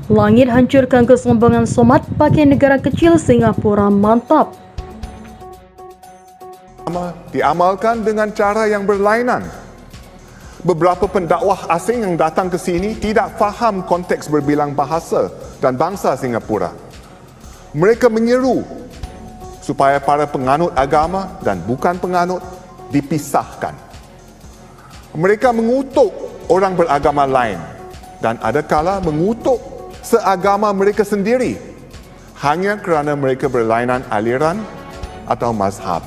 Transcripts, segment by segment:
Langit hancurkan kesombongan Somad pakai negara kecil Singapura, mantap. Diamalkan dengan cara yang berlainan. Beberapa pendakwah asing yang datang ke sini tidak faham konteks berbilang bahasa dan bangsa Singapura. Mereka menyeru supaya para penganut agama dan bukan penganut dipisahkan. Mereka mengutuk orang beragama lain dan adakala mengutuk seagama mereka sendiri hanya kerana mereka berlainan aliran atau mazhab.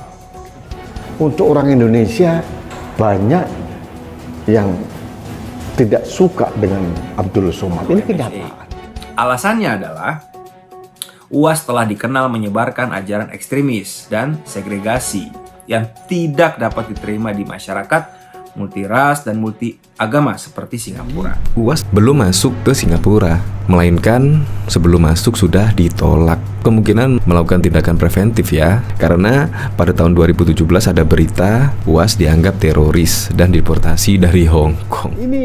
Untuk orang Indonesia banyak yang tidak suka dengan Abdul Somad. Ini kenyataan. Alasannya adalah UAS telah dikenal menyebarkan ajaran ekstremis dan segregasi yang tidak dapat diterima di masyarakat multiras dan multi agama seperti Singapura. UAS belum masuk ke Singapura, melainkan sebelum masuk sudah ditolak. Kemungkinan melakukan tindakan preventif ya, karena pada tahun 2017 ada berita UAS dianggap teroris dan deportasi dari Hong Kong. Ini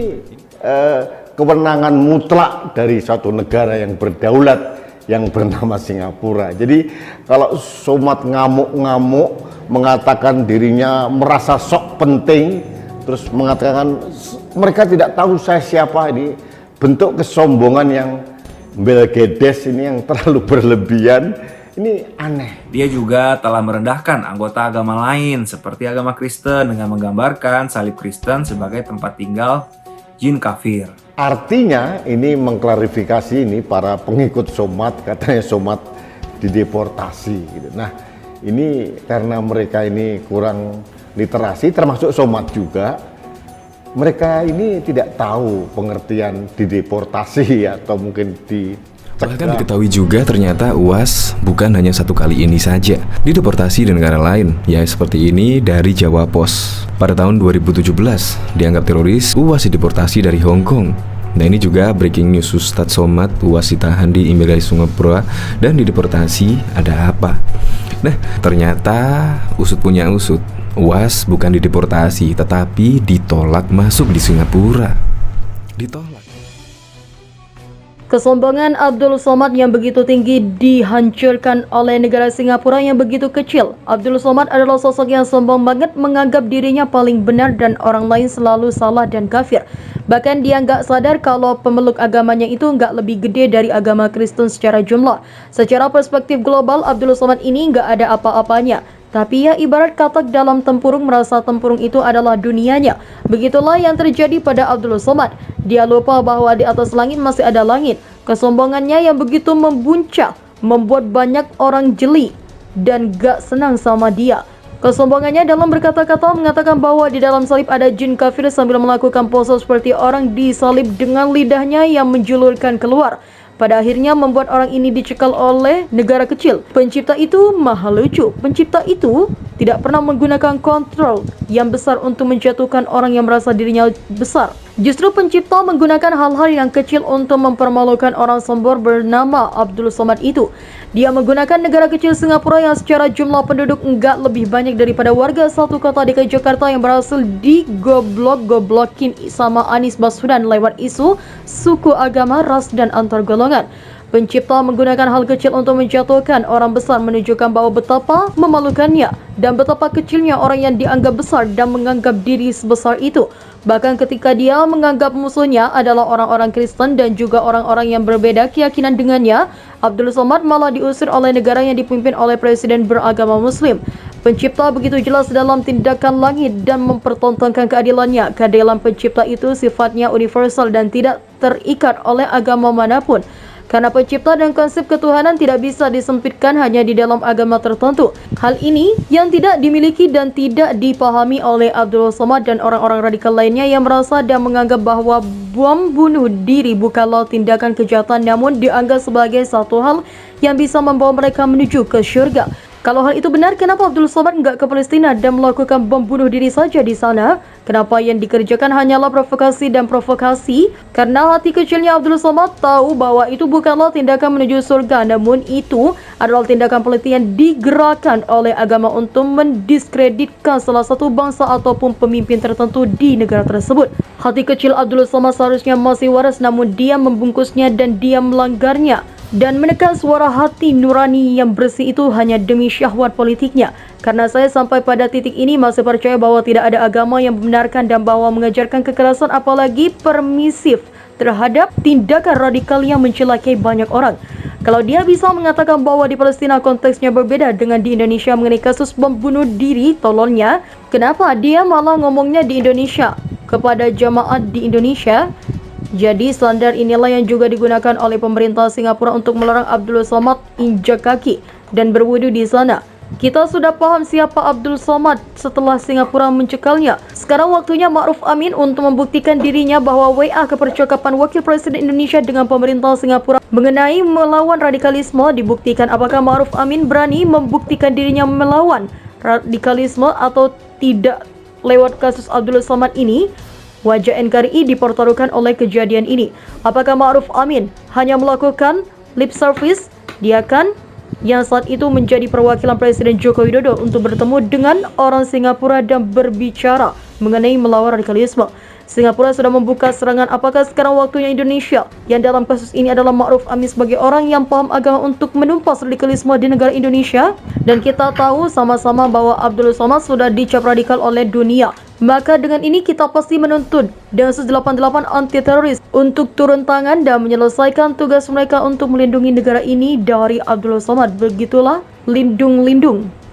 kewenangan mutlak dari suatu negara yang berdaulat yang bernama Singapura. Jadi kalau Somad ngamuk-ngamuk mengatakan dirinya merasa sok penting, terus mengatakan mereka tidak tahu saya siapa, ini bentuk kesombongan yang belgedes ini yang terlalu berlebihan. Ini aneh. Dia juga telah merendahkan anggota agama lain seperti agama Kristen dengan menggambarkan salib Kristen sebagai tempat tinggal jin kafir. Artinya ini mengklarifikasi ini para pengikut Somad, katanya Somad dideportasi gitu. Nah, ini karena mereka ini kurang literasi, termasuk Somad juga, mereka ini tidak tahu pengertian dideportasi atau mungkin Bahkan diketahui juga ternyata UAS bukan hanya satu kali ini saja dideportasi di negara lain, ya seperti ini dari Jawa Pos. Pada tahun 2017 dianggap teroris, UAS dideportasi dari Hong Kong. Nah ini juga breaking news, Ustadz Somad UAS ditahan di imigrasi Singapura dan dideportasi. Ada apa? Nah ternyata usut punya usut, UAS bukan dideportasi tetapi ditolak masuk di Singapura. Ditolak. Kesombongan Abdul Somad yang begitu tinggi dihancurkan oleh negara Singapura yang begitu kecil. Abdul Somad adalah sosok yang sombong banget, menganggap dirinya paling benar dan orang lain selalu salah dan kafir. Bahkan dia nggak sadar kalau pemeluk agamanya itu nggak lebih gede dari agama Kristen secara jumlah. Secara perspektif global, Abdul Somad ini nggak ada apa-apanya. Tapi ya ibarat katak dalam tempurung, merasa tempurung itu adalah dunianya. Begitulah yang terjadi pada Abdul Somad. Dia lupa bahwa di atas langit masih ada langit. Kesombongannya yang begitu membuncah membuat banyak orang jeli dan gak senang sama dia. Kesombongannya dalam berkata-kata mengatakan bahwa di dalam salib ada jin kafir sambil melakukan pose seperti orang disalib dengan lidahnya yang menjulurkan keluar. Pada akhirnya membuat orang ini dicekal oleh negara kecil. Pencipta itu maha lucu. Pencipta itu tidak pernah menggunakan kontrol yang besar untuk menjatuhkan orang yang merasa dirinya besar. Justru pencipta menggunakan hal-hal yang kecil untuk mempermalukan orang sombong bernama Abdul Somad itu. Dia menggunakan negara kecil Singapura yang secara jumlah penduduk enggak lebih banyak daripada warga satu kota DKI Jakarta yang berhasil digoblok-goblokin sama Anies Baswedan lewat isu suku, agama, ras, dan antar golongan. Pencipta menggunakan hal kecil untuk menjatuhkan orang besar, menunjukkan bahwa betapa memalukannya dan betapa kecilnya orang yang dianggap besar dan menganggap diri sebesar itu. Bahkan ketika dia menganggap musuhnya adalah orang-orang Kristen dan juga orang-orang yang berbeda keyakinan dengannya, Abdul Somad malah diusir oleh negara yang dipimpin oleh presiden beragama Muslim. Pencipta begitu jelas dalam tindakan langit dan mempertontonkan keadilannya. Keadilan pencipta itu sifatnya universal dan tidak terikat oleh agama manapun. Karena pencipta dan konsep ketuhanan tidak bisa disempitkan hanya di dalam agama tertentu. Hal ini yang tidak dimiliki dan tidak dipahami oleh Abdul Somad dan orang-orang radikal lainnya yang merasa dan menganggap bahwa bom bunuh diri bukanlah tindakan kejahatan, namun dianggap sebagai satu hal yang bisa membawa mereka menuju ke syurga. Kalau hal itu benar, kenapa Abdul Somad nggak ke Palestina dan melakukan bom bunuh diri saja di sana? Kenapa yang dikerjakan hanyalah provokasi dan provokasi? Karena hati kecilnya Abdul Somad tahu bahwa itu bukanlah tindakan menuju surga, namun itu adalah tindakan politik yang digerakkan oleh agama untuk mendiskreditkan salah satu bangsa ataupun pemimpin tertentu di negara tersebut. Hati kecil Abdul Somad seharusnya masih waras, namun dia membungkusnya dan dia melanggarnya dan menekan suara hati nurani yang bersih itu hanya demi syahwat politiknya. Karena saya sampai pada titik ini masih percaya bahwa tidak ada agama yang membenarkan dan bahwa mengajarkan kekerasan apalagi permisif terhadap tindakan radikal yang mencelakai banyak orang. Kalau dia bisa mengatakan bahwa di Palestina konteksnya berbeda dengan di Indonesia mengenai kasus bom bunuh diri, tololnya, kenapa dia malah ngomongnya di Indonesia kepada jamaat di Indonesia? Jadi standar inilah yang juga digunakan oleh pemerintah Singapura untuk melarang Abdul Somad injak kaki dan berwudu di sana. Kita sudah paham siapa Abdul Somad setelah Singapura mencekalnya. Sekarang waktunya Ma'ruf Amin untuk membuktikan dirinya bahwa WA kepercakapan Wakil Presiden Indonesia dengan pemerintah Singapura mengenai melawan radikalisme dibuktikan. Apakah Ma'ruf Amin berani membuktikan dirinya melawan radikalisme atau tidak lewat kasus Abdul Somad ini? Wajah NKRI dipertaruhkan oleh kejadian ini. Apakah Ma'ruf Amin hanya melakukan lip service? Dia kan yang saat itu menjadi perwakilan Presiden Joko Widodo untuk bertemu dengan orang Singapura dan berbicara mengenai melawan radikalisme. Singapura sudah membuka serangan. Apakah sekarang waktunya Indonesia yang dalam kasus ini adalah Ma'ruf Amin sebagai orang yang paham agama untuk menumpas radikalisme di negara Indonesia? Dan kita tahu sama-sama bahwa Abdul Somad sudah dicap radikal oleh dunia. Maka dengan ini kita pasti menuntut Densus 88 anti teroris untuk turun tangan dan menyelesaikan tugas mereka untuk melindungi negara ini dari Abdul Somad. Begitulah lindung-lindung.